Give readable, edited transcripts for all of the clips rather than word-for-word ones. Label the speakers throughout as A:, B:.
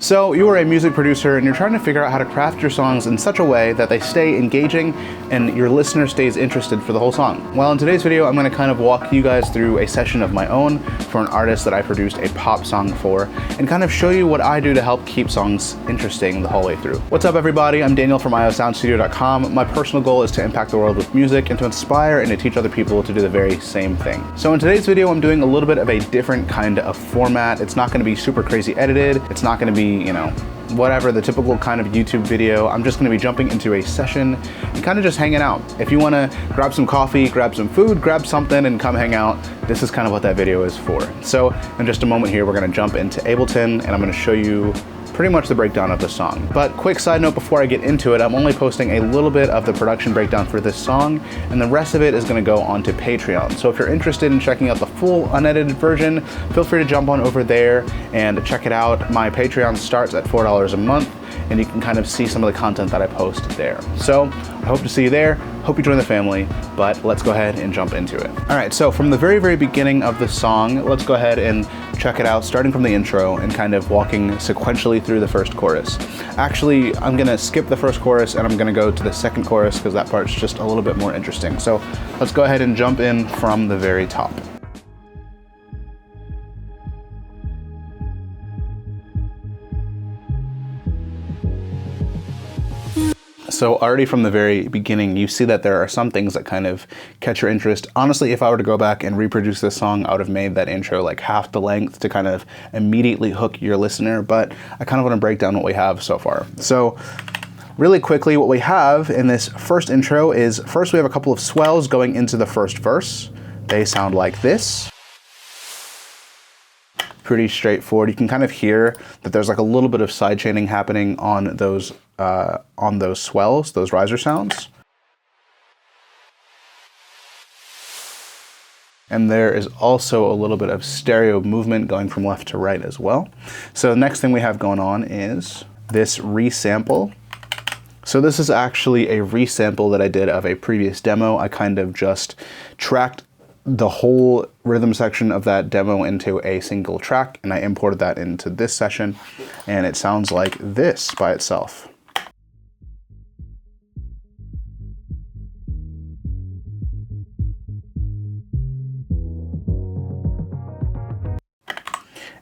A: So you are a music producer and you're trying to figure out how to craft your songs in such a way that they stay engaging and your listener stays interested for the whole song. Well, in today's video, I'm going to kind of walk you guys through a session of my own for an artist that I produced a pop song for and kind of show you what I do to help keep songs interesting the whole way through. What's up, everybody? I'm Daniel from iosoundstudio.com. My personal goal is to impact the world with music and to inspire and to teach other people to do the very same thing. So in today's video, I'm doing a little bit of a different kind of format. It's not going to be super crazy edited. It's not going to be, whatever the typical kind of YouTube video. I'm just going to be jumping into a session and kind of just hanging out. If you want to grab some coffee, grab some food, grab something and come hang out, this is kind of what that video is for. So in just a moment here, we're going to jump into Ableton and I'm going to show you pretty much the breakdown of the song. But quick side note before I get into it, I'm only posting a little bit of the production breakdown for this song, and the rest of it is gonna go onto Patreon. So if you're interested in checking out the full unedited version, feel free to jump on over there and check it out. My Patreon starts at $4 a month, and you can kind of see some of the content that I post there. So I hope to see you there. Hope you join the family, but let's go ahead and jump into it. All right, so from the very, very beginning of the song, let's go ahead and check it out, starting from the intro and kind of walking sequentially through the first chorus. Actually, I'm gonna skip the first chorus and I'm gonna go to the second chorus because that part's just a little bit more interesting. So let's go ahead and jump in from the very top. So already from the very beginning, you see that there are some things that kind of catch your interest. Honestly, if I were to go back and reproduce this song, I would have made that intro like half the length to kind of immediately hook your listener, but I kind of want to break down what we have so far. So really quickly, what we have in this first intro is first we have a couple of swells going into the first verse. They sound like this. Pretty straightforward. You can kind of hear that there's like a little bit of side chaining happening on those swells, those riser sounds. And there is also a little bit of stereo movement going from left to right as well. So the next thing we have going on is this resample. So this is actually a resample that I did of a previous demo. I kind of just tracked the whole rhythm section of that demo into a single track, and I imported that into this session, and it sounds like this by itself.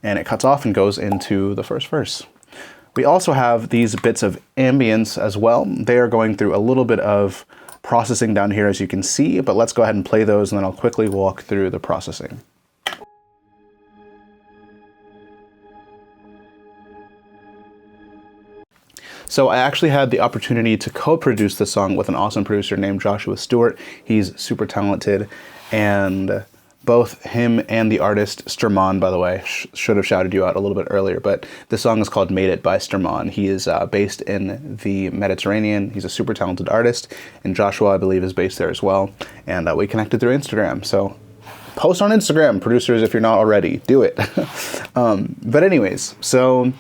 A: And it cuts off and goes into the first verse. We also have these bits of ambience as well. They are going through a little bit of processing down here, as you can see, but let's go ahead and play those and then I'll quickly walk through the processing. So I actually had the opportunity to co-produce the song with an awesome producer named Joshua Stewart. He's super talented, and both him and the artist Sturman, by the way, should have shouted you out a little bit earlier, but the song is called Made It by Sturman. He is based in the Mediterranean. He's a super talented artist, and Joshua, I believe, is based there as well. And we connected through Instagram. So post on Instagram, producers, if you're not already, do it. But anyways, so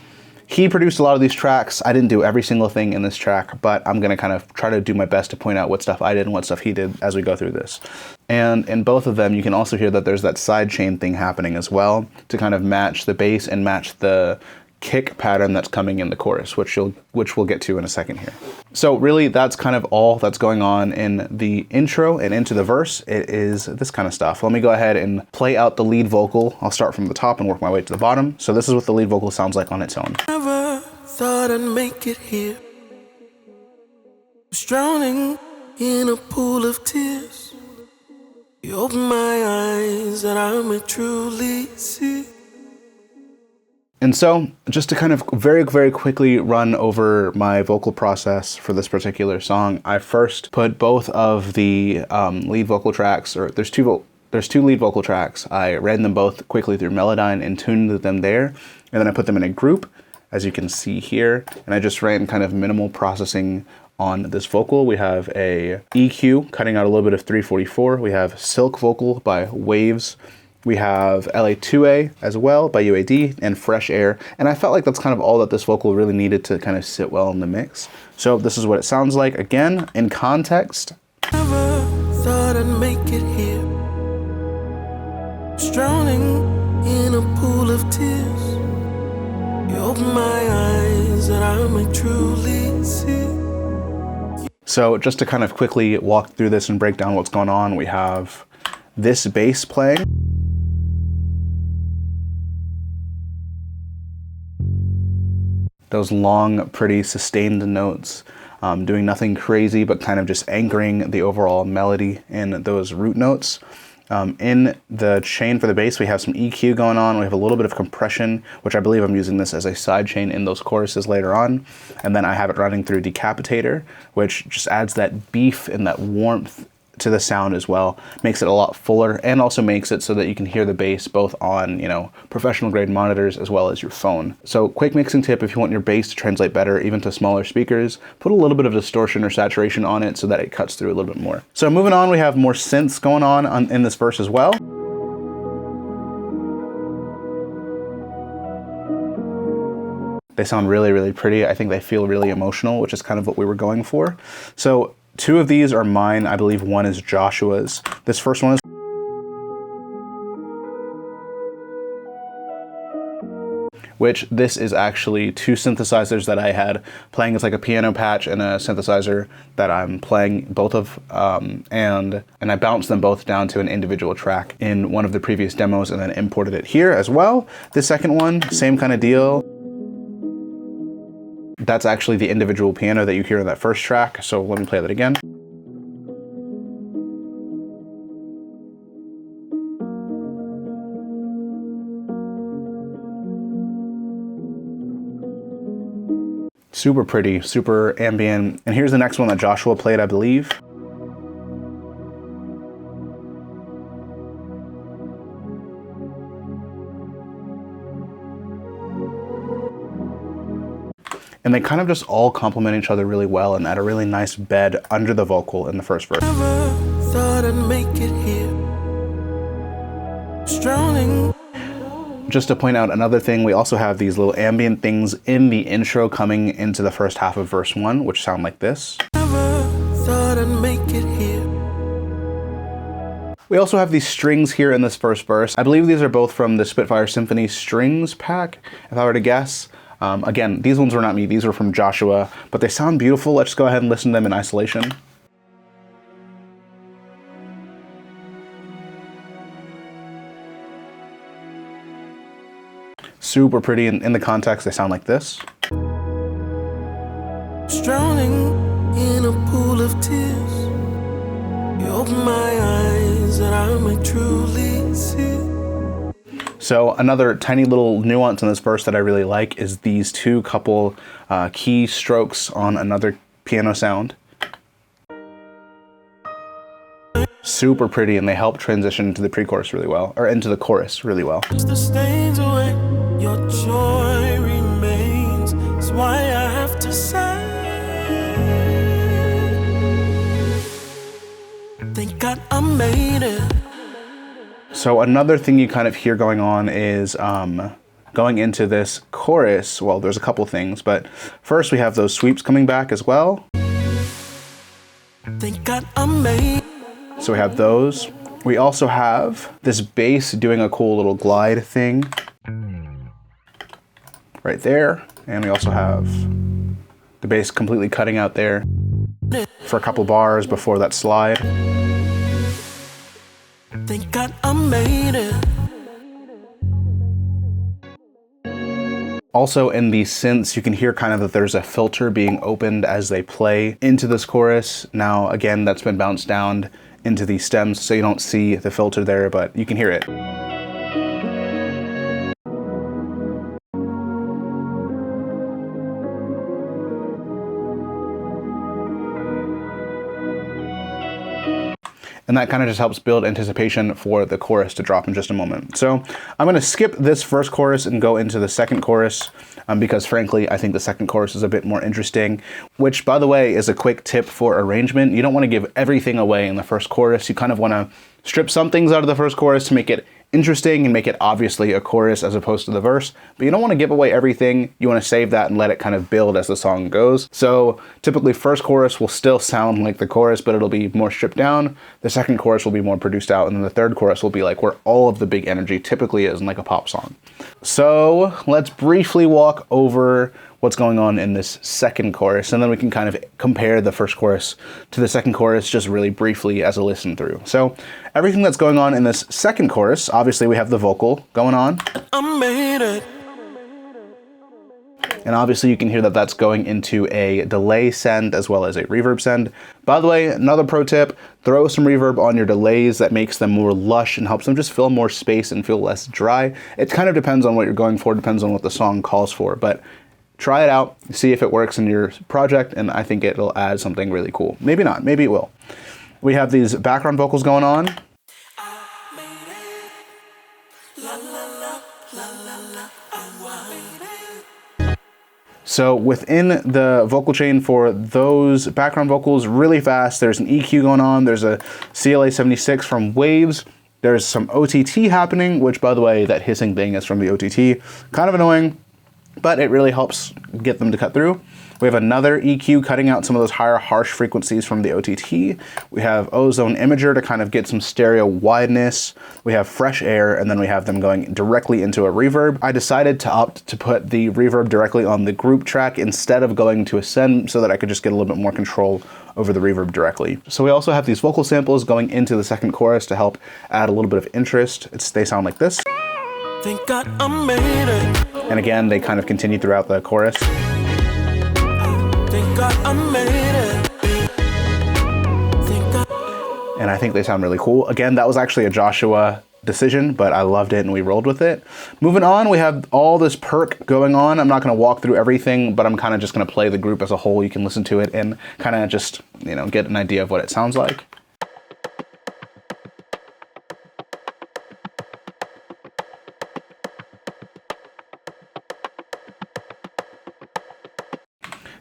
A: he produced a lot of these tracks. I didn't do every single thing in this track, but I'm gonna kind of try to do my best to point out what stuff I did and what stuff he did as we go through this. And in both of them, you can also hear that there's that side chain thing happening as well to kind of match the bass and match the kick pattern that's coming in the chorus, which we'll get to in a second here. So really, that's kind of all that's going on in the intro and into the verse. It is this kind of stuff. Let me go ahead and play out the lead vocal. I'll start from the top and work my way to the bottom. So this is what the lead vocal sounds like on its own.
B: Never thought I'd make it here. Was drowning in a pool of tears. You open my eyes and I may truly see.
A: And so, just to kind of very, very quickly run over my vocal process for this particular song, I first put both of the lead vocal tracks, or there's two lead vocal tracks. I ran them both quickly through Melodyne and tuned them there, and then I put them in a group, as you can see here, and I just ran kind of minimal processing on this vocal. We have a EQ cutting out a little bit of 344. We have Silk Vocal by Waves. We have LA2A as well by UAD, and Fresh Air. And I felt like that's kind of all that this vocal really needed to kind of sit well in the mix. So this is what it sounds like. Again, in context.
B: Never thought I'd make it here. Was drowning in a pool of tears. You opened my eyes. I may truly see.
A: So just to kind of quickly walk through this and break down what's going on, we have this bass playing. Those long, pretty sustained notes, doing nothing crazy, but kind of just anchoring the overall melody in those root notes. In the chain for the bass, we have some EQ going on. We have a little bit of compression, which I believe I'm using this as a side chain in those choruses later on. And then I have it running through Decapitator, which just adds that beef and that warmth to the sound as well. Makes it a lot fuller, and also makes it so that you can hear the bass both on, professional grade monitors as well as your phone. So quick mixing tip, if you want your bass to translate better even to smaller speakers, put a little bit of distortion or saturation on it so that it cuts through a little bit more. So moving on, we have more synths going on in this verse as well. They sound really, really pretty. I think they feel really emotional, which is kind of what we were going for. So two of these are mine. I believe one is Joshua's. This first one is which this is actually two synthesizers that I had playing. It's like a piano patch and a synthesizer that I'm playing both of, and I bounced them both down to an individual track in one of the previous demos and then imported it here as well. The second one, same kind of deal. That's actually the individual piano that you hear in that first track, so let me play that again. Super pretty, super ambient. And here's the next one that Joshua played, I believe. And they kind of just all complement each other really well and add a really nice bed under the vocal in the first verse.
B: Never thought I'd make it here. Drowning.
A: Just to point out another thing, we also have these little ambient things in the intro coming into the first half of verse 1, which sound like this.
B: Never thought I'd make it here.
A: We also have these strings here in this first verse. I believe these are both from the Spitfire Symphony strings pack, if I were to guess. Again, these ones were not me, these were from Joshua, but they sound beautiful. Let's go ahead and listen to them in isolation. Super pretty. In the context, they sound like this.
B: Drowning in a pool of tears. You open my eyes and I may truly see.
A: So another tiny little nuance in this verse that I really like is these two couple key strokes on another piano sound. Super pretty, and they help transition to the pre-chorus really well, or into the chorus really well.
B: The stains away, your joy remains. That's why I have to say, thank God I made it.
A: So another thing you kind of hear going on is going into this chorus. Well, there's a couple things, but first we have those sweeps coming back as well.
B: Thank God I made it.
A: So we have those. We also have this bass doing a cool little glide thing right there. And we also have the bass completely cutting out there for a couple bars before that slide.
B: Thank God I made it.
A: Also in the synths, you can hear kind of that there's a filter being opened as they play into this chorus. Now, again, that's been bounced down into these stems, so you don't see the filter there, but you can hear it. And that kind of just helps build anticipation for the chorus to drop in just a moment. So I'm gonna skip this first chorus and go into the second chorus because frankly, I think the second chorus is a bit more interesting, which by the way, is a quick tip for arrangement. You don't wanna give everything away in the first chorus. You kind of wanna strip some things out of the first chorus to make it interesting and make it obviously a chorus as opposed to the verse, but you don't want to give away everything. You want to save that and let it kind of build as the song goes. So typically first chorus will still sound like the chorus, but it'll be more stripped down. The second chorus will be more produced out, and then the third chorus will be like where all of the big energy typically is in like a pop song. So let's briefly walk over what's going on in this second chorus, and then we can kind of compare the first chorus to the second chorus just really briefly as a listen through. So everything that's going on in this second chorus, obviously we have the vocal going on.
B: I made it.
A: And obviously you can hear that that's going into a delay send as well as a reverb send. By the way, another pro tip, throw some reverb on your delays. That makes them more lush and helps them just fill more space and feel less dry. It kind of depends on what you're going for, depends on what the song calls for, but try it out, see if it works in your project, and I think it'll add something really cool. Maybe not, maybe it will. We have these background vocals going on. So within the vocal chain for those background vocals, really fast, there's an EQ going on, there's a CLA 76 from Waves, there's some OTT happening, which by the way, that hissing thing is from the OTT. Kind of annoying, but it really helps get them to cut through. We have another EQ cutting out some of those higher harsh frequencies from the OTT. We have ozone imager to kind of get some stereo wideness. We have fresh air, and then we have them going directly into a reverb. I decided to opt to put the reverb directly on the group track instead of going to a send so that I could just get a little bit more control over the reverb directly. So we also have these vocal samples going into the second chorus to help add a little bit of interest. They sound like this.
B: Thank God I made it.
A: And again, they kind of continue throughout the chorus.
B: Thank God I made it.
A: And I think they sound really cool. Again, that was actually a Joshua decision, but I loved it and we rolled with it. Moving on, we have all this perk going on. I'm not going to walk through everything, but I'm kind of just going to play the group as a whole. You can listen to it and kind of just, get an idea of what it sounds like.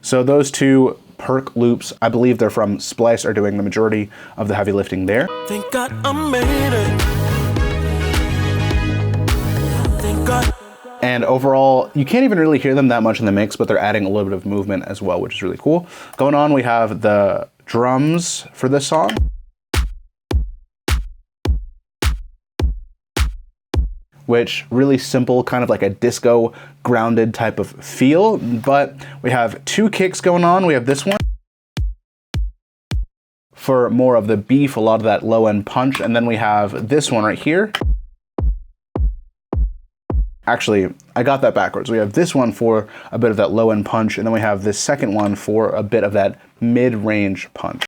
A: So those two perk loops, I believe they're from Splice, are doing the majority of the heavy lifting there.
B: Thank God I made it. Thank God.
A: And overall, you can't even really hear them that much in the mix, but they're adding a little bit of movement as well, which is really cool. Going on, we have the drums for this song. Which really simple, kind of like a disco grounded type of feel, but we have two kicks going on. We have this one for more of the beef, a lot of that low end punch, and then we have this one right here. Actually, I got that backwards. We have this one for a bit of that low end punch, and then we have this second one for a bit of that mid-range punch.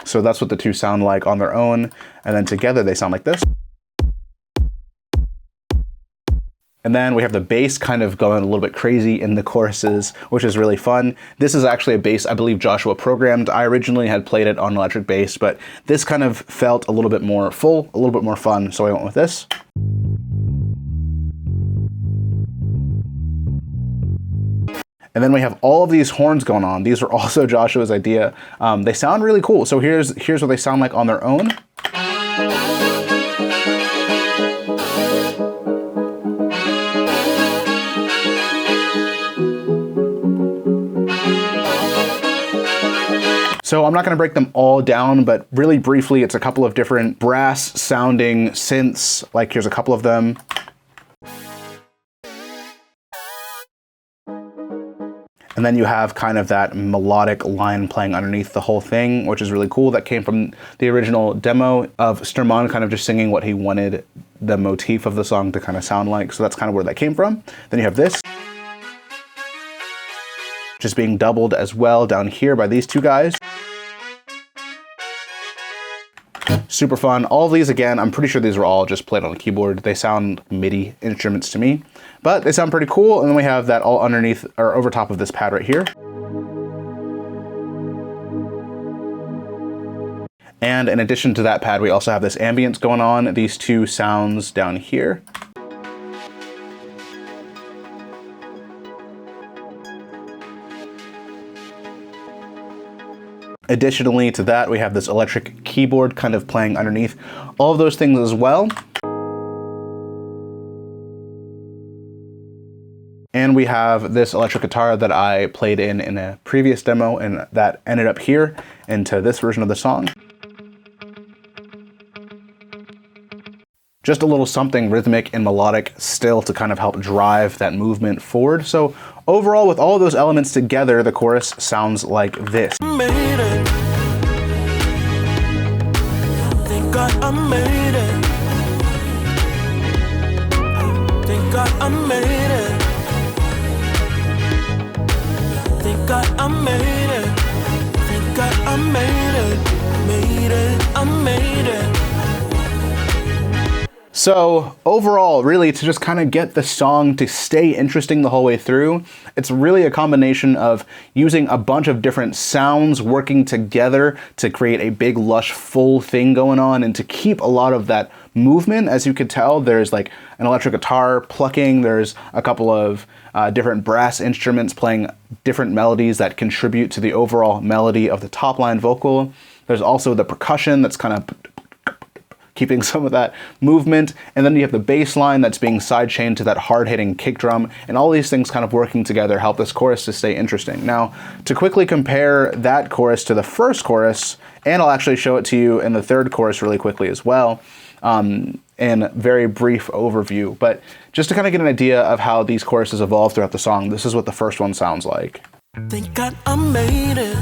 A: So that's what the two sound like on their own, and then together they sound like this. And then we have the bass kind of going a little bit crazy in the choruses, which is really fun. This is actually a bass I believe Joshua programmed. I originally had played it on electric bass, but this kind of felt a little bit more full, a little bit more fun, so I went with this. And then we have all of these horns going on. These are also Joshua's idea. They sound really cool. So here's what they sound like on their own. So I'm not going to break them all down, but really briefly, it's a couple of different brass sounding synths. Like here's a couple of them. And then you have kind of that melodic line playing underneath the whole thing, which is really cool. That came from the original demo of Sturman kind of just singing what he wanted the motif of the song to kind of sound like. So that's kind of where that came from. Then you have this, just being doubled as well down here by these two guys. Super fun. All of these, again, I'm pretty sure these were all just played on the keyboard. They sound MIDI instruments to me, but they sound pretty cool. And then we have that all underneath or over top of this pad right here. And in addition to that pad, we also have this ambience going on, these two sounds down here. Additionally to that, we have this electric keyboard kind of playing underneath all of those things as well. And we have this electric guitar that I played in a previous demo, and that ended up here into this version of the song. Just a little something rhythmic and melodic still to kind of help drive that movement forward. So overall, with all of those elements together, the chorus sounds like this.
B: Made it. Thank God I made it. Thank God I made it. Thank God I made it. Thank God I made it. Made it. I made it.
A: So overall, really, to just kind of get the song to stay interesting the whole way through, it's really a combination of using a bunch of different sounds working together to create a big, lush, full thing going on, and to keep a lot of that movement. As you could tell, there's like an electric guitar plucking, there's a couple of different brass instruments playing different melodies that contribute to the overall melody of the top line vocal. There's also the percussion that's kind of keeping some of that movement, and then you have the bass line that's being sidechained to that hard-hitting kick drum, and all these things kind of working together help this chorus to stay interesting. Now, to quickly compare that chorus to the first chorus, and I'll actually show it to you in the third chorus really quickly as well, in very brief overview, but just to kind of get an idea of how these choruses evolve throughout the song, this is what the first one sounds like.
B: Thank God I made it.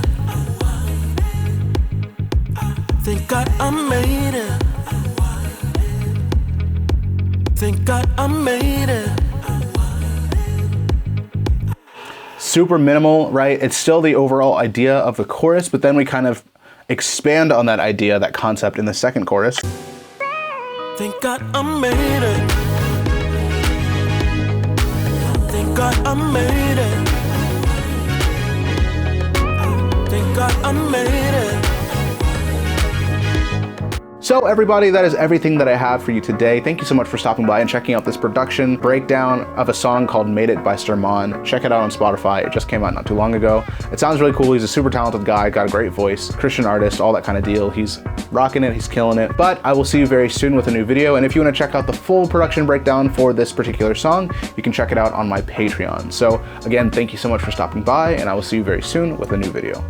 B: Thank God I made it. Thank God I made it.
A: Super minimal, right? It's still the overall idea of the chorus, but then we kind of expand on that idea, that concept in the second chorus.
B: Thank God I made it. Thank God I made it. Thank God I made it.
A: So everybody, that is everything that I have for you today. Thank you so much for stopping by and checking out this production breakdown of a song called Made It by Sturman. Check it out on Spotify. It just came out not too long ago. It sounds really cool. He's a super talented guy, got a great voice, Christian artist, all that kind of deal. He's rocking it, he's killing it. But I will see you very soon with a new video. And if you want to check out the full production breakdown for this particular song, you can check it out on my Patreon. So again, thank you so much for stopping by, and I will see you very soon with a new video.